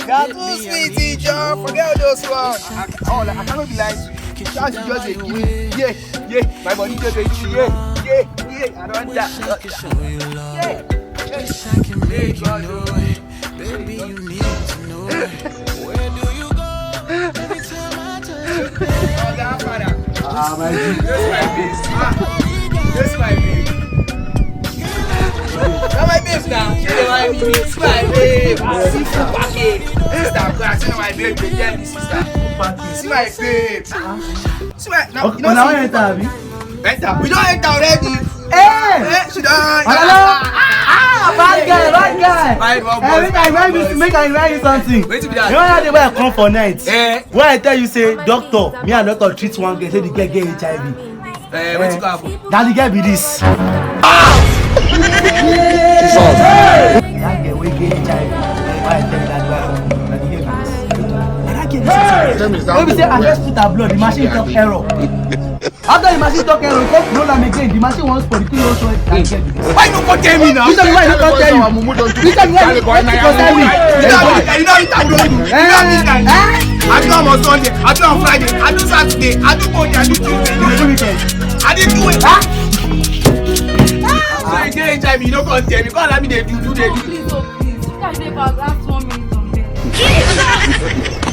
You're too sweet, teacher. Forget those ones. I cannot be lying to you. Just a give. Yeah. My body just a yeah. I don't that. Yeah. Baby, you need to know. Where do you go? Every time I touch you, Oh, Godfather. My G. This my babe. That's my babe now. It's my babe. Seafood package. Sister, I see my babe. They tell me, sister. See my babe. See my. Now, Okay, now enter, Abi. Enter. We don't enter already. Hey! She done. Bad guy. Make I invite you something. Wait till be You that. know how they wear come for night? Eh. When I tell you say, doctor, me and doctor treat one girl, say the girl get HIV. Wait till go happen. That the girl be this. That girl will get HIV. Why I tell you that the girl be this. Maybe say I just put her blood, the machine talk error. After the machine talk error, come roll am again. The machine wants for the thing also. Why you not tell me now? You tell me why you not tell you. You tell me why you not tell me. You know what I don't do. You know this guy. I do on Sunday. I do on Friday. I do Saturday. I do Monday. I do Tuesday. I didn't do it. So you get HIV, you don't come tell me. Because I mean they do. Please, please. You guys never last 1 minute on there.